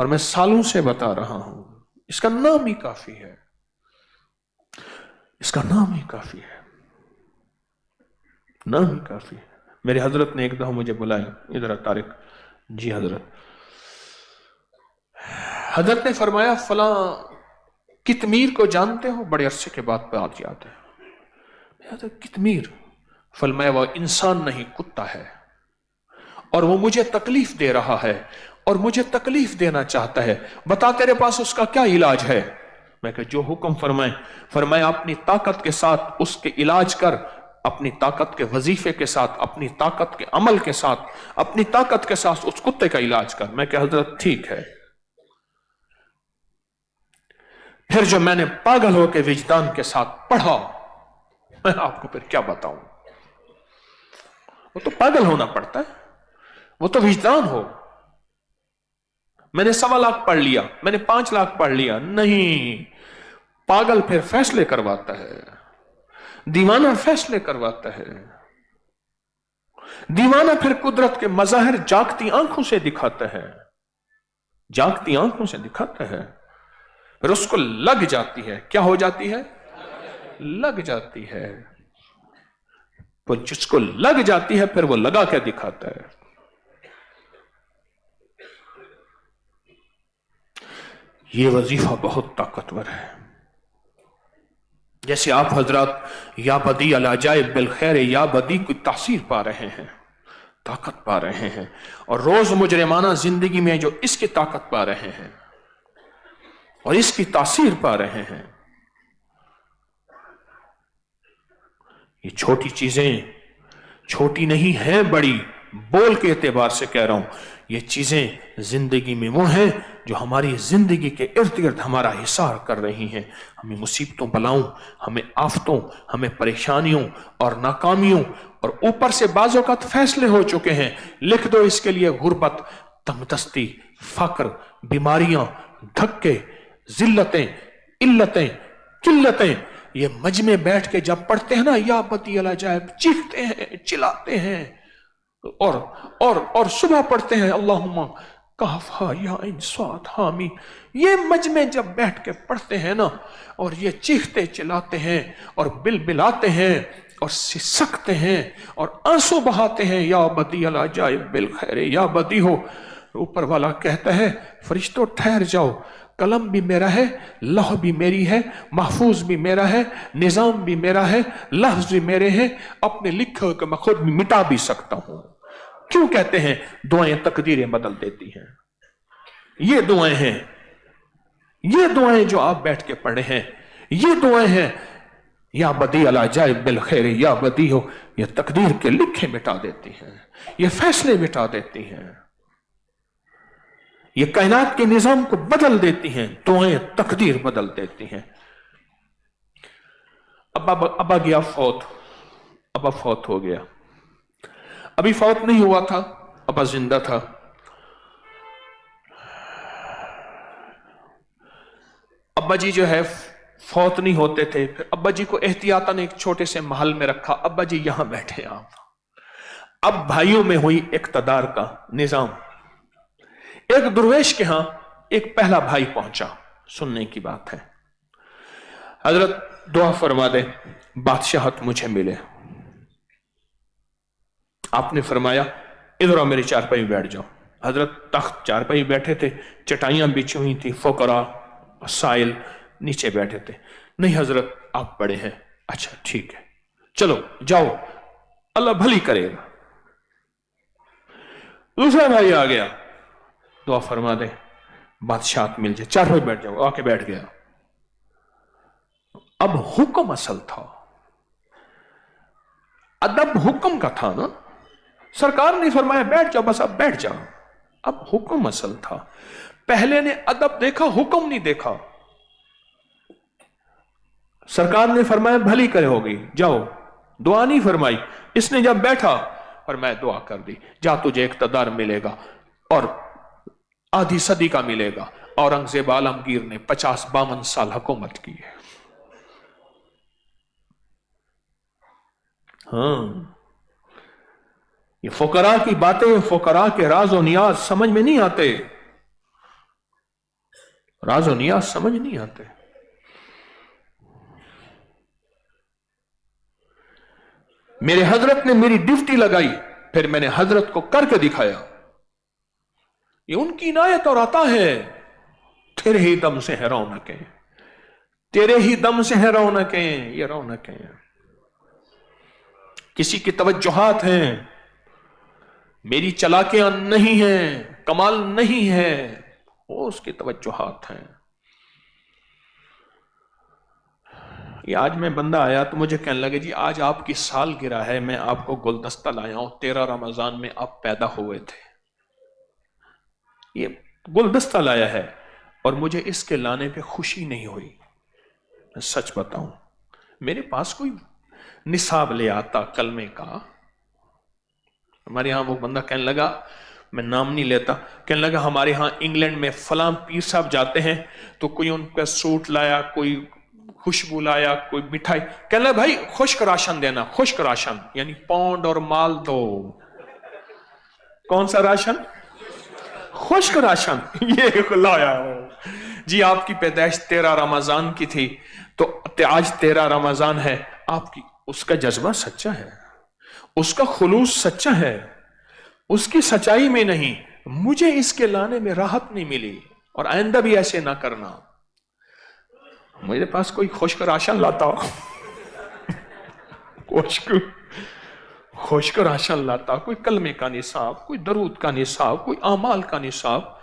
और मैं सालों से बता रहा हूं, इसका नाम ही काफी है, इसका नाम ही काफी है, नाम ही काफी है। मेरे हजरत ने एक दफा मुझे बुलाया, इधर तारिक जी हजरत, हजरत ने फरमाया फला कितमीर को जानते हो? बड़े अरसे के बाद बात याद है। कितमीर? फरमाया वो इंसान नहीं कुत्ता है, और वो मुझे तकलीफ दे रहा है और मुझे तकलीफ देना चाहता है, बता तेरे पास उसका क्या इलाज है? मैं कहा जो हुक्म फरमाए। फरमाया अपनी ताकत के साथ उसके इलाज कर, अपनी ताकत के वजीफे के साथ, अपनी ताकत के अमल के साथ, अपनी ताकत के साथ उस कुत्ते का इलाज कर। मैं कहा हजरत ठीक है। फिर जो मैंने पागल होकर विजदान के साथ पढ़ा, मैं आपको फिर क्या बताऊं, वो तो पागल होना पड़ता है, वो तो विजदान हो। मैंने 1.25 लाख पढ़ लिया, मैंने 5 लाख पढ़ लिया, नहीं, पागल फिर फैसले करवाता है, दीवाना फैसले करवाता है, दीवाना फिर कुदरत के मज़ाहिर जागती आंखों से दिखाता है, जागती आंखों से दिखाता है, फिर उसको लग जाती है। क्या हो जाती है? लग जाती है। तो जिसको लग जाती है फिर वो लगा के दिखाता है। ये वजीफा बहुत ताकतवर है। जैसे आप हजरत या बदी अला जाए बिल खैर या बदी की तासीर पा रहे हैं, ताकत पा रहे हैं, और रोज मुजरिमाना जिंदगी में जो इसकी ताकत पा रहे हैं और इसकी तासीर पा रहे हैं, ये छोटी चीजें छोटी नहीं है, बड़ी, बोल के एतबार से कह रहा हूं, ये चीजें जिंदगी में वो हैं जो हमारी जिंदगी के इर्द गिर्द हमारा हिसार कर रही हैं, हमें मुसीबतों बलाओं, हमें आफतों, हमें परेशानियों और नाकामियों, और ऊपर से बाज़ों का फैसले हो चुके हैं, लिख दो इसके लिए गुर्बत, तंगदस्ती, फक्र, बीमारियां, धक्के, जिल्लतें, इल्लतें, किल्लतें। ये मजमे बैठ के जब पढ़ते हैं ना या बदी अला जाए, चीखते हैं, चिल्लाते हैं, और सुबह पढ़ते हैं अल्लाहुम्मा कहफा या इन स्वाद हामी। ये मजमे जब बैठ के पढ़ते हैं ना, और ये चीखते चिल्लाते हैं और बिलबिलाते हैं और सिसकते हैं और आंसू बहाते हैं, या बदी अला जाए बिल खैरे या बदी हो, ऊपर वाला कहता है फरिश्तों ठहर जाओ, कलम भी मेरा है, लौह भी मेरी है, महफूज भी मेरा है, निजाम भी मेरा है, लफ्ज भी मेरे हैं, अपने लिखे को मैं खुद भी मिटा भी सकता हूं। क्यों कहते हैं दुआएं तकदीरें बदल देती हैं? ये दुआएं हैं, ये दुआएं जो आप बैठ के पढ़े हैं, ये दुआएं हैं। या बदी अला जाए बिल खैर, या बदी हो, ये तकदीर के लिखे मिटा देती हैं, ये फैसले मिटा देती हैं, ये कायनात के निजाम को बदल देती हैं। दुआएं तकदीर बदल देती हैं। अब्बा गया फौत, अब्बा फौत हो गया। अभी फौत नहीं हुआ था, अब्बा जिंदा था। अब्बा जी जो है फौत नहीं होते थे। फिर अब्बा जी को एहतियातन एक छोटे से महल में रखा। अब्बा जी यहां बैठे आप। अब भाइयों में हुई इक्तदार का निजाम। एक दुर्वेश के यहां एक पहला भाई पहुंचा। सुनने की बात है, हजरत दुआ फरमा दे, बादशाहत मुझे मिले। आपने फरमाया इधर आओ, मेरी चारपाई बैठ जाओ। हजरत तख्त चारपाई बैठे थे, चटाइयां बिछी हुई थी, फकरा साइल नीचे बैठे थे। नहीं हजरत आप बड़े हैं। अच्छा ठीक है, चलो जाओ, अल्लाह भली करेगा। दूसरा भाई आ गया, दुआ फरमा दे, बादशाह मिल जाए, चारपाई बैठ जाओ। आके बैठ गया। अब हुक्म असल था, अदब हुक्म का था ना। सरकार ने फरमाया बैठ जाओ, बस अब बैठ जाओ। अब हुक्म असल था। पहले ने अदब देखा, हुक्म नहीं देखा। सरकार ने फरमाया भली करे होगी, जाओ। दुआ नहीं फरमाई। इसने जब बैठा और मैं दुआ कर दी, जा तुझे इक़्तिदार मिलेगा और आधी सदी का मिलेगा। औरंगजेब आलमगीर ने 50-52 साल हुकूमत की है। हाँ, ये फुकरा की बातें, फुकरा के राज और नियाज समझ में नहीं आते। राज और नियाज समझ नहीं आते। मेरे हजरत ने मेरी ड्यूटी लगाई, फिर मैंने हजरत को करके दिखाया। ये उनकी इनायत और अता है। तेरे ही दम से है रौनकें, तेरे ही दम से है रौनकें, ये रौनकें किसी की तवज्जुहात हैं, मेरी चलाकियां नहीं हैं, कमाल नहीं है, वो उसकी तवज्जुहात हैं। ये आज मैं बंदा आया तो मुझे कहने लगे, जी आज आपकी सालगिरह है, मैं आपको गुलदस्ता लाया हूं, 13 रमजान में आप पैदा हुए थे, ये गुलदस्ता लाया है। और मुझे इसके लाने पे खुशी नहीं हुई। मैं सच बताऊं, मेरे पास कोई निसाब ले आता कलमे का। हमारे यहां वो बंदा कहने लगा, मैं नाम नहीं लेता, कहने लगा हमारे यहां इंग्लैंड में फलां पीर साहब जाते हैं तो कोई उनका सूट लाया, कोई खुशबू लाया, कोई मिठाई। कहने लगा भाई खुश्क राशन देना, खुश्क राशन यानी पौंड और माल दो। कौन सा राशन? खुश्क राशन। ये लाया हो जी, आपकी पैदाइश 13 रमजान की थी तो आज 13 रमजान है। आपकी उसका जज्बा सच्चा है, उसका खुलूस सच्चा है, उसकी सच्चाई में नहीं। मुझे इसके लाने में राहत नहीं मिली और आइंदा भी ऐसे ना करना। मेरे पास कोई खुश्क राशन लाता खुश्क राशन लाता, कोई कलमे का निसाब, कोई दरूद का निसाब, कोई आमाल का निसाब।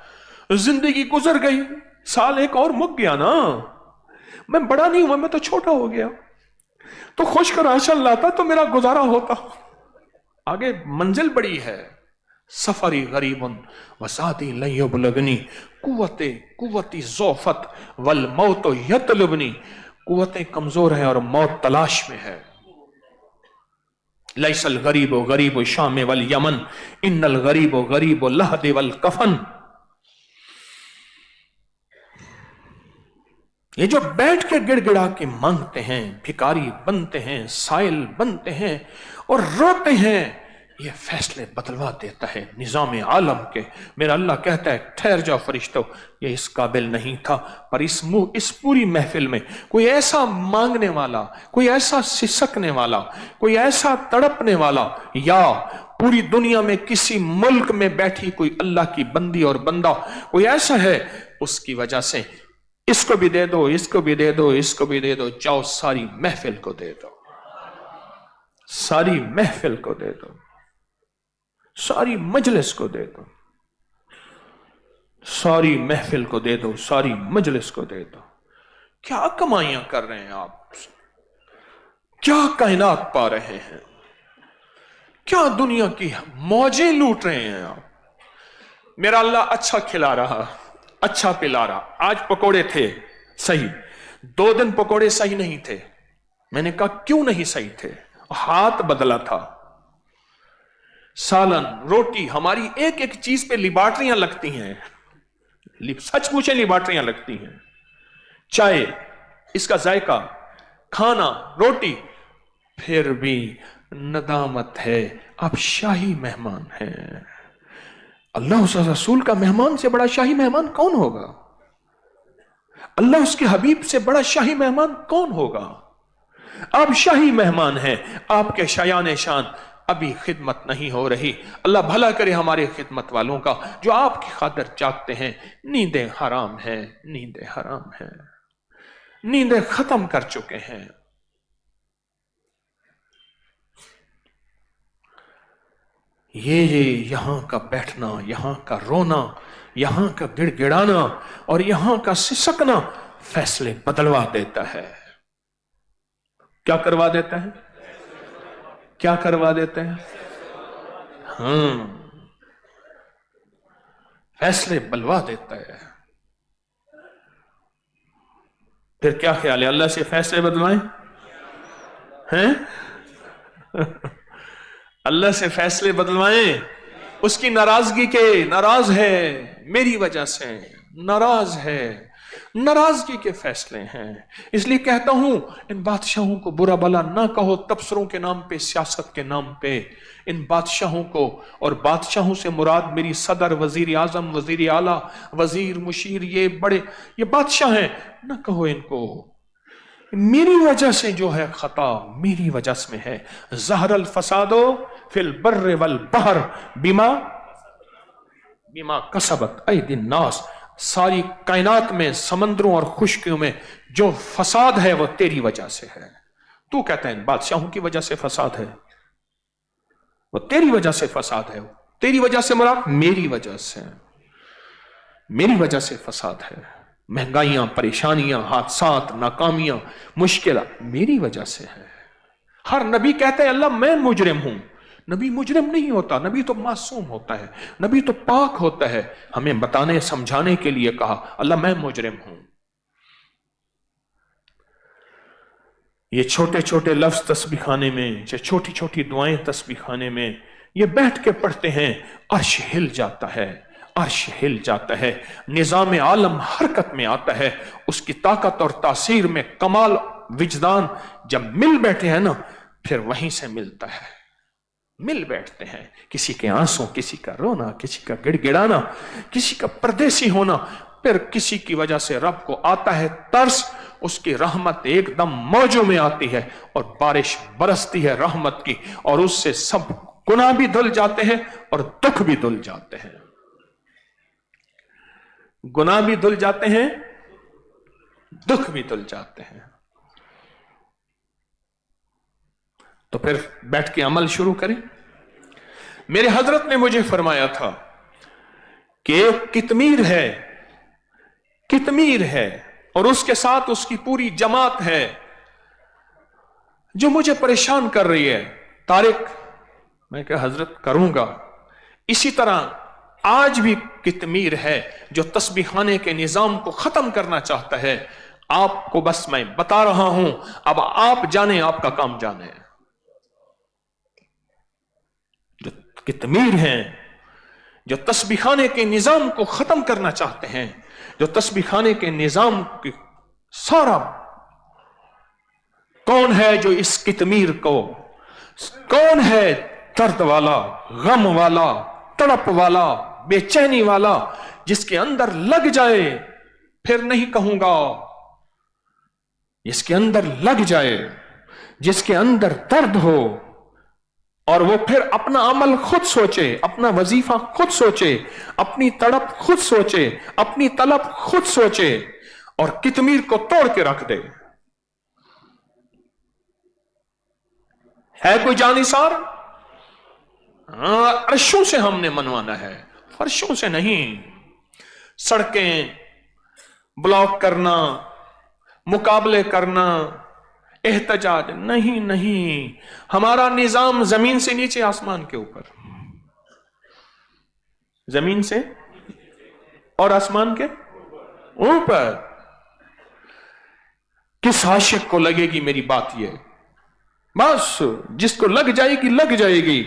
जिंदगी गुजर गई, साल एक और मुक गया ना। मैं बड़ा नहीं हुआ, मैं तो छोटा हो गया। तो खुश्क राशन लाता तो मेरा गुजारा होता। आगे मंजिल बड़ी है। सफरी गरीबन वसादी लयबलगनी कुव्वती ज़ौफत वल मौत यतलबनी। कुव्वतें कमजोर है और मौत तलाश में है। लैसल गरीबो गरीबो शाम वल यमन इन्नल गरीबो गरीबो लहद वल कफन। ये जो बैठ के गिड़गिड़ा के मांगते हैं, भिखारी बनते हैं, साइल बनते हैं और रोते हैं, ये फैसले बदलवा देता है निजाम आलम के। मेरा अल्लाह कहता है ठहर जाओ फरिश्तों, ये इस काबिल नहीं था, पर इस पूरी महफिल में कोई ऐसा मांगने वाला, कोई ऐसा सिसकने वाला, कोई ऐसा तड़पने वाला, या पूरी दुनिया में किसी मुल्क में बैठी कोई अल्लाह की बंदी और बंदा कोई ऐसा है, उसकी वजह से इसको भी दे दो, इसको भी दे दो, इसको भी दे दो, जाओ सारी महफिल को दे दो, सारी महफिल को दे दो, सारी मजलिस को दे दो, सारी महफिल को दे दो, सारी मजलिस को दे दो। क्या कमाइयां कर रहे हैं आप, क्या कायनात पा रहे हैं, क्या दुनिया की मौजें लूट रहे हैं आप। मेरा अल्लाह अच्छा खिला रहा, अच्छा पिला रहा। आज पकोड़े थे सही, 2 दिन पकोड़े सही नहीं थे। मैंने कहा क्यों नहीं सही थे? हाथ बदला था। सालन, रोटी, हमारी एक एक चीज पे लिबार्टरियां लगती हैं, सच पूछे लिबार्टरियां लगती हैं। चाय, इसका जायका, खाना, रोटी, फिर भी नदामत है, आप शाही मेहमान हैं। अल्लाह उस रसूल का मेहमान से बड़ा शाही मेहमान कौन होगा? अल्लाह उसके हबीब से बड़ा शाही मेहमान कौन होगा? आप शाही मेहमान हैं, आपके शायान शान अभी खिदमत नहीं हो रही। अल्लाह भला करे हमारे खिदमत वालों का, जो आपकी खातिर जागते हैं। नींदें हराम हैं, नींदें हराम हैं, नींदें खत्म कर चुके हैं। ये यहां का बैठना, यहां का रोना, यहां का गिड़गिड़ाना और यहां का सिसकना फैसले बदलवा देता है। क्या करवा देता है? क्या करवा देते हैं? फैसले बदलवा देता है। फिर क्या ख्याल है, अल्लाह से फैसले बदलवाएं हैं? अल्लाह से फैसले बदलवाएं? उसकी नाराजगी के नाराज है, मेरी वजह से नाराज है, नाराजगी के फैसले हैं। इसलिए कहता हूं, इन बादशाहों को बुरा भला ना कहो, तबसरों के नाम पे, सियासत के नाम पे इन बादशाहों को। और बादशाहों से मुराद मेरी सदर, वजीर आजम, वजीर आला, वजीर, मुशीर, ये बादशाह हैं, ना कहो इनको। मेरी वजह से जो है खता, मेरी वजह से है। ज़हरल फसादो फिल बर्र वल बहर बिमा कसबत ऐदिन नास। सारी कायनात में, समंदरों और खुश्कियों में जो फसाद है वो तेरी वजह से है। तू कहता है बादशाहों की वजह से फसाद है, वो तेरी वजह से फसाद है। तेरी वजह से मुराद मेरी वजह से, मेरी वजह से फसाद है। महंगाइयां, परेशानियां, हादसात, नाकामियां, मुश्किल मेरी वजह से है। हर नबी कहते हैं अल्लाह मैं मुजरिम हूं। नबी मुजरिम नहीं होता, नबी तो मासूम होता है, नबी तो पाक होता है। हमें बताने समझाने के लिए कहा अल्लाह मैं मुजरिम हूं। ये छोटे छोटे लफ्ज तस्बीह खाने में, छोटी छोटी दुआएं तस्बीह खाने में, ये बैठ के पढ़ते हैं, अर्श हिल जाता है, अर्श हिल जाता है। निजाम आलम हरकत में आता है। उसकी ताकत और तासीर में कमाल विजदान जब मिल बैठे हैं ना, फिर वहीं से मिलता है। मिल बैठते हैं, किसी के आंसू, किसी का रोना, किसी का गिड़गिड़ाना, किसी का परदेसी होना, फिर किसी की वजह से रब को आता है तरस। उसकी रहमत एकदम मौजों में आती है और बारिश बरसती है रहमत की, और उससे सब गुनाह भी धुल जाते हैं और दुख भी धुल जाते हैं। गुनाह भी धुल जाते हैं, दुख भी धुल जाते हैं। तो फिर बैठ के अमल शुरू करें। मेरे हजरत ने मुझे फरमाया था कि एक कितमीर है, कितमीर है, और उसके साथ उसकी पूरी जमात है जो मुझे परेशान कर रही है। तारिक, मैं क्या हजरत करूंगा। इसी तरह आज भी कितमीर है जो तस्बीहाने के निजाम को खत्म करना चाहता है। आपको बस मैं बता रहा हूं, अब आप जाने, आपका काम जाने। जो कितमीर हैं, जो तस्बीहाने के निजाम को खत्म करना चाहते हैं, जो तस्बीहाने के निजाम की सारा, कौन है जो इस कितमीर को, कौन है दर्द वाला, गम वाला, तड़प वाला, बेचैनी वाला, जिसके अंदर लग जाए, फिर नहीं कहूंगा, जिसके अंदर लग जाए, जिसके अंदर दर्द हो, और वो फिर अपना अमल खुद सोचे, अपना वजीफा खुद सोचे, अपनी तड़प खुद सोचे, अपनी तलब खुद सोचे, और कितमीर को तोड़ के रख दे। है कोई जानिसार? अर्शों से हमने मनवाना है, फर्शों से नहीं। सड़कें ब्लॉक करना, मुकाबले करना, एहतजाज, नहीं नहीं, हमारा निजाम जमीन से नीचे आसमान के ऊपर, जमीन से और आसमान के ऊपर। किस आशिक को लगेगी मेरी बात ये? बस जिसको लग जाएगी लग जाएगी,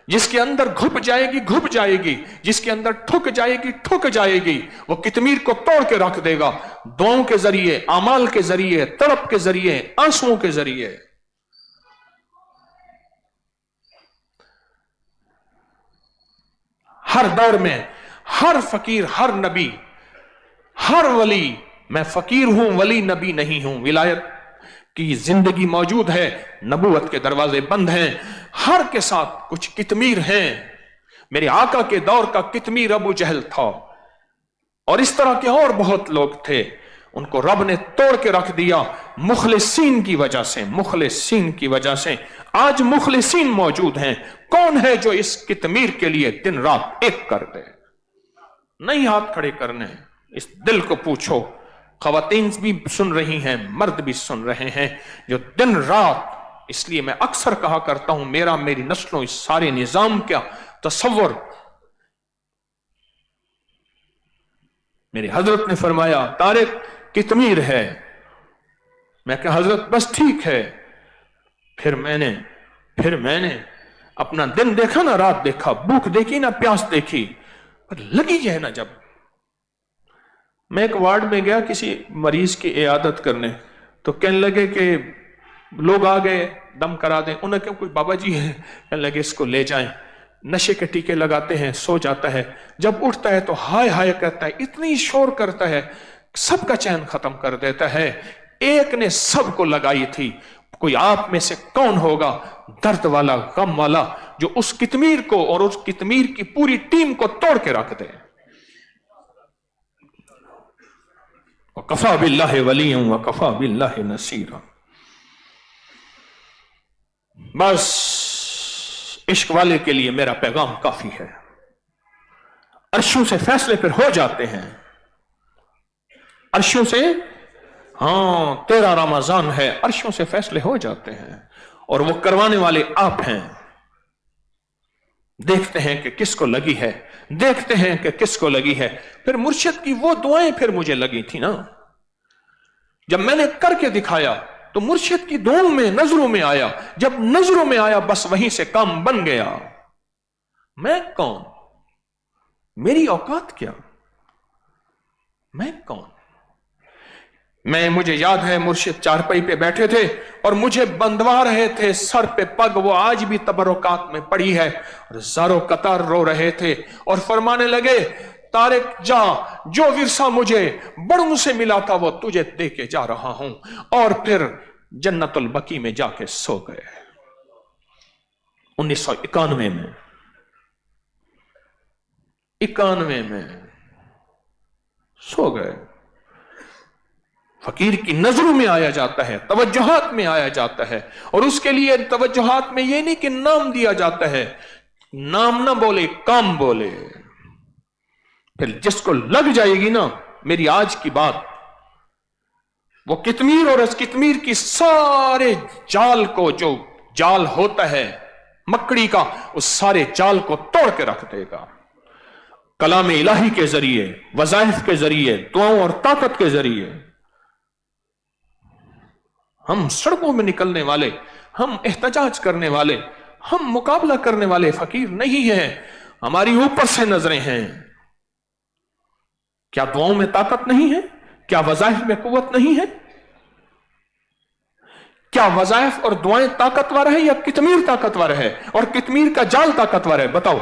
जिसके अंदर घुप जाएगी घुप जाएगी, जिसके अंदर ठुक जाएगी ठुक जाएगी, वो कितमीर को तोड़ के रख देगा, दुआओं के जरिए, अमाल के जरिए, तड़प के जरिए, आंसुओं के जरिए। हर दौर में हर फकीर, हर नबी, हर वली, मैं फकीर हूं वली नबी नहीं हूं, विलायत की जिंदगी मौजूद है, नबूवत के दरवाजे बंद हैं, हर के साथ कुछ कितमीर हैं। मेरे आका के दौर का कितमीर अबू जहल था, और इस तरह के और बहुत लोग थे, उनको रब ने तोड़ के रख दिया मुखलिसीन की वजह से, मुखलिसीन की वजह से। आज मुखलिसीन मौजूद हैं। कौन है जो इस कितमीर के लिए दिन रात एक कर दे? नहीं हाथ खड़े करने, इस दिल को पूछो। खवातीन भी सुन रही हैं, मर्द भी सुन रहे हैं, जो दिन रात, इसलिए मैं अक्सर कहा करता हूं, मेरी नस्लों इस सारे निजाम का तसव्वुर, मेरे हजरत ने फरमाया तारिक कितमीर है। मैं कहा हजरत बस ठीक है। फिर मैंने अपना दिन देखा ना रात देखा, भूख देखी ना प्यास देखी, पर लगी है ना। जब मैं एक वार्ड में गया किसी मरीज की इयादत करने, तो कहने लगे कि लोग आ गए दम करा दें। उन्होंने कहा कोई बाबा जी है, कहने लगे इसको ले जाएं, नशे के टीके लगाते हैं, सो जाता है, जब उठता है तो हाय हाय करता है, इतनी शोर करता है, सबका चैन खत्म कर देता है। एक ने सबको लगाई थी। कोई आप में से कौन होगा दर्द वाला, गम वाला, जो उस कितमीर को और उस कितमीर की पूरी टीम को तोड़ के रख दे? वकफा बिल्लाहि वलिय्यन वकफा बिल्लाहि नसीरा। बस इश्क वाले के लिए मेरा पैगाम काफी है। अर्शों से फैसले फिर हो जाते हैं, अर्शों से, हां 13 रमजान है, अर्शों से फैसले हो जाते हैं, और वो करवाने वाले आप हैं। देखते हैं कि किसको लगी है, देखते हैं कि किसको लगी है। फिर मुर्शिद की वो दुआएं फिर मुझे लगी थी ना, जब मैंने करके दिखाया तो मुर्शिद की दुआओं में, नजरों में आया। जब नजरों में आया बस वहीं से काम बन गया। मैं कौन, मेरी औकात क्या, मैं कौन? मुझे याद है मुर्शिद चारपाई पे बैठे थे और मुझे बंधवा रहे थे, सर पे पग, वो आज भी तबरुकात में पड़ी है, और ज़ारो कतार रो रहे थे और फरमाने लगे तारिक जा, जो विरसा मुझे बड़ों से मिला था वो तुझे दे के जा रहा हूं। और फिर जन्नतुल बकी में जाके सो गए 1991 में, 91 में सो गए। फकीर की नजरों में आया जाता है, तवज्जुहात में आया जाता है, और उसके लिए तवज्जुहात में यह नहीं कि नाम दिया जाता है, नाम ना बोले काम बोले। फिर जिसको लग जाएगी ना मेरी आज की बात, वो कितमीर और इस कितमीर की सारे जाल को, जो जाल होता है मकड़ी का, उस सारे जाल को तोड़ के रख देगा। कलाम इलाही के जरिए, वज़ाइफ के जरिए, दुआओं और ताकत के जरिए। हम सड़कों में निकलने वाले, हम एहतजाज करने वाले, हम मुकाबला करने वाले फकीर नहीं हैं। हमारी ऊपर से नजरें हैं। क्या दुआओं में ताकत नहीं है? क्या वज़ाइफ में कुव्वत नहीं है? क्या वज़ाइफ और दुआएं ताकतवर है या कितमीर ताकतवर है और कितमीर का जाल ताकतवर है? बताओ।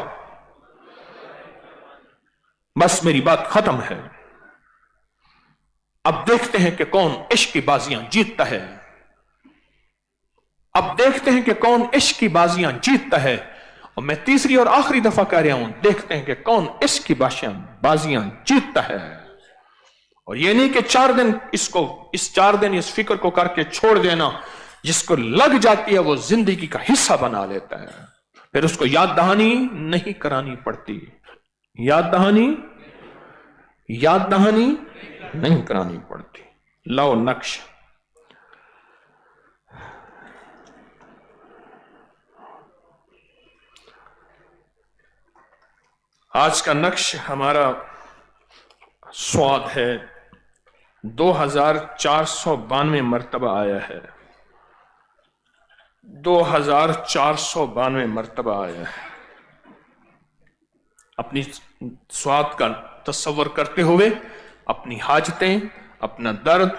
बस मेरी बात खत्म है। अब देखते हैं कि कौन इश्क की बाजियां जीतता है। अब देखते हैं कि कौन इश्क की बाजियां जीतता है। और मैं तीसरी और आखिरी दफा कह रहा हूं, देखते हैं कि कौन इश्क की बाजियां जीतता है। और ये नहीं कि 4 दिन इस 4 दिन इस फिक्र को करके छोड़ देना। जिसको लग जाती है वो जिंदगी का हिस्सा बना लेता है, फिर उसको याद दहानी नहीं करानी पड़ती। याद یاد دہانی نہیں کرانی پڑتی. لو نقش. آج کا نقش ہمارا سواد ہے 2492 مرتبہ آیا ہے. 2492 مرتبہ آیا ہے. اپنی سواد کا تصور کرتے ہوئے اپنی حاجتیں، اپنا درد،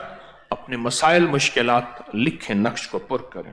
اپنے مسائل مشکلات لکھیں، نقش کو پر کریں.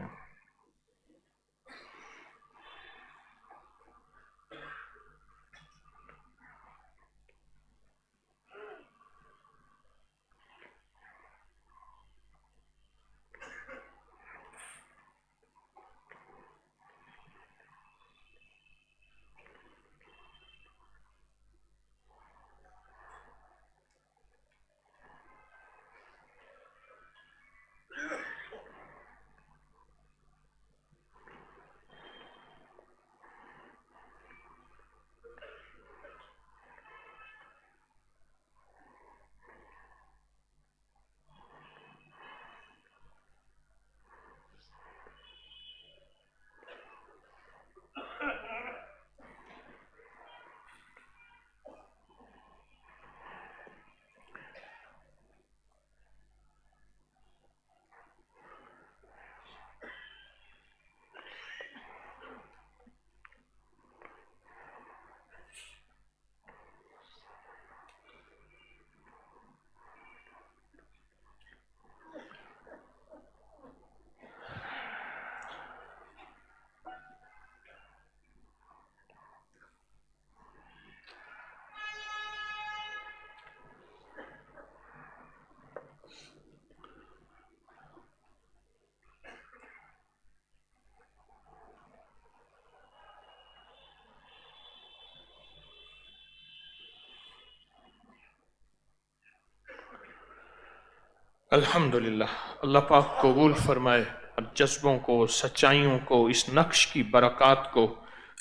الحمدللہ. اللہ پاک قبول فرمائے. اب جذبوں کو، سچائیوں کو، اس نقش کی برکات کو.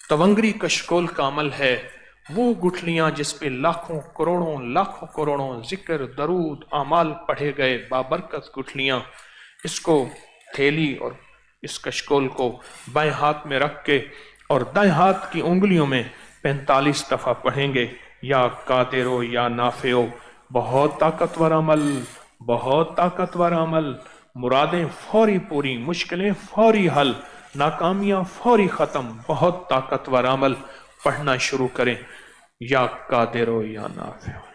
تونگری کشکول کا عمل ہے، وہ گٹھلیاں جس پہ لاکھوں کروڑوں ذکر، درود، اعمال پڑھے گئے، بابرکت گٹھلیاں. اس کو تھیلی اور اس کشکول کو بائیں ہاتھ میں رکھ کے اور دائیں ہاتھ کی انگلیوں میں 45 دفعہ پڑھیں گے. یا قادرو یا نافعو. بہت طاقتور عمل، بہت طاقتور عمل. مرادیں فوری پوری، مشکلیں فوری حل، ناکامیاں فوری ختم. بہت طاقتور عمل. پڑھنا شروع کریں. یا قادرو یا نافعو.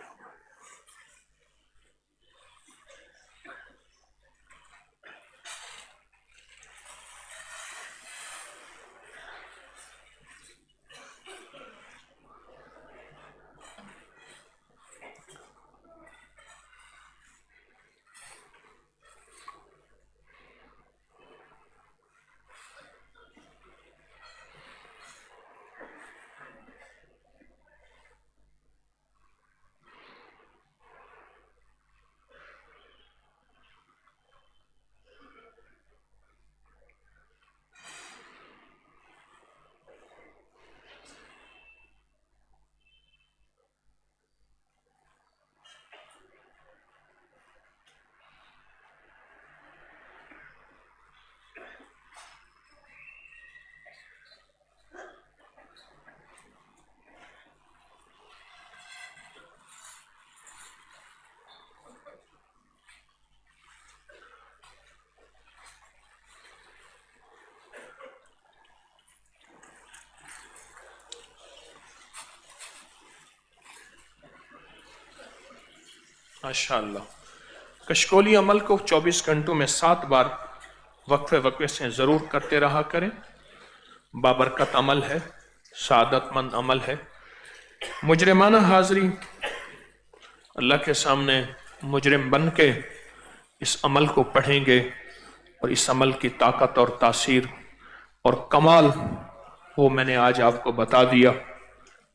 ماشاءاللہ. کشکولی عمل کو 24 گھنٹوں میں 7 بار وقفے سے ضرور کرتے رہا کریں. بابرکت عمل ہے، سعادت مند عمل ہے. مجرمانہ حاضری، اللہ کے سامنے مجرم بن کے اس عمل کو پڑھیں گے اور اس عمل کی طاقت اور تاثیر اور کمال وہ میں نے آج آپ کو بتا دیا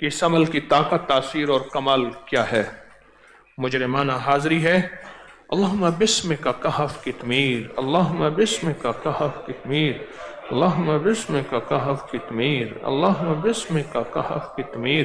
کہ اس عمل کی طاقت، تاثیر اور کمال کیا ہے. مجرمانہ حاضری ہے. اللہم بسمک کہف کتمیر، اللہم بسمک کہف کتمیر، اللہم بسمک کہف کتمیر، اللہم بسمک کہف کتمیر،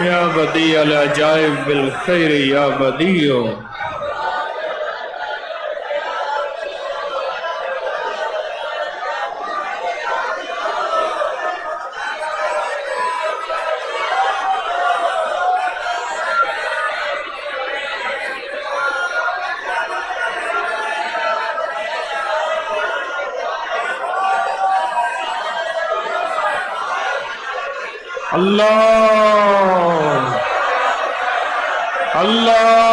یا بدیع العجائب بالخیر یا بدیع. اللہ اللہ.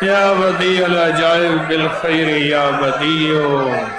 یا بدیع العجائب بالخیر یا بدیع.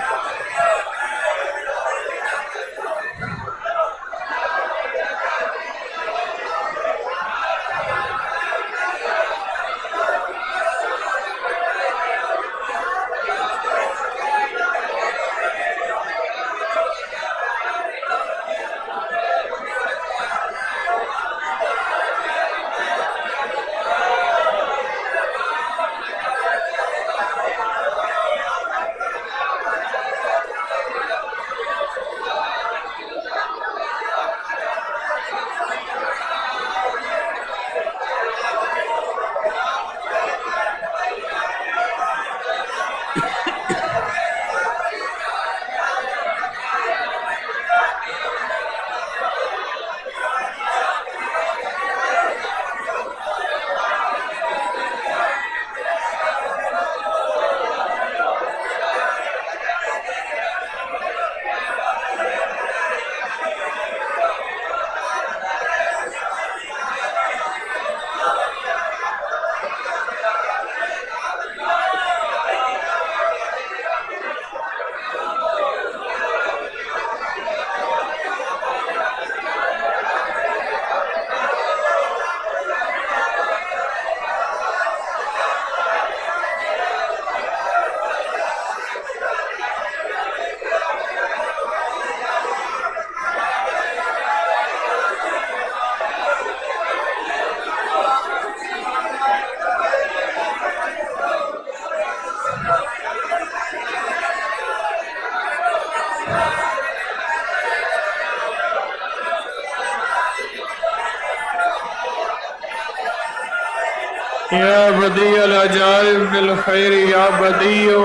یا بدیع العجائب بالخیر یا بدیع.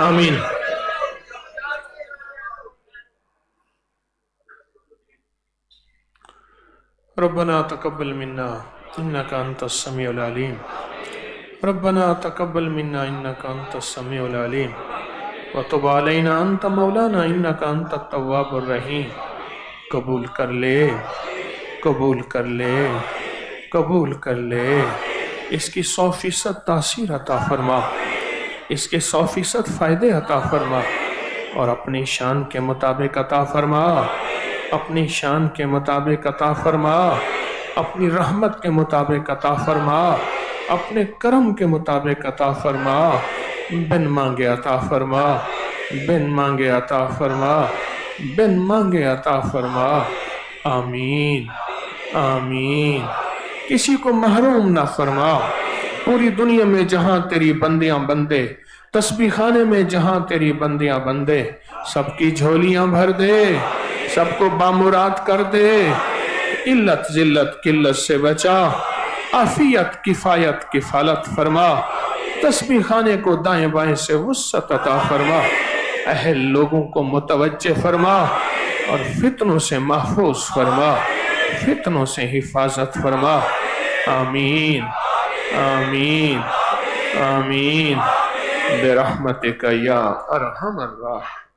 آمین. ربنا تقبل منا انك انت السميع العليم. ربنا تقبل منا انك انت السميع العليم وتب علينا انت مولانا انك انت التواب الرحيم. قبول کر لے، قبول کر لے، قبول کر لے. اس کی 100% تاثیر عطا فرما، اس کے 100% فائدے عطا فرما، اور اپنی شان کے مطابق عطا فرما، اپنی شان کے مطابق عطا فرما، اپنی رحمت کے مطابق عطا فرما، اپنے کرم کے مطابق عطا فرما. بن مانگے عطا فرما، بن مانگے عطا فرما، بن مانگے عطا فرما. آمین آمین. کسی کو محروم نہ فرما. پوری دنیا میں جہاں تیری بندیاں بندے، تسبیح خانے میں جہاں تیری بندیاں بندے، سب کی جھولیاں بھر دے، سب کو بامراد کر دے. علت ذلت قلت سے بچا، عافیت کفایت کفالت فرما. تسبیح خانے کو دائیں بائیں سے وسعت عطا فرما. اہل لوگوں کو متوجہ فرما اور فتنوں سے محفوظ فرما، فتنوں سے حفاظت فرما. آمین آمین آمین برحمتک یا ارحم الراحمین.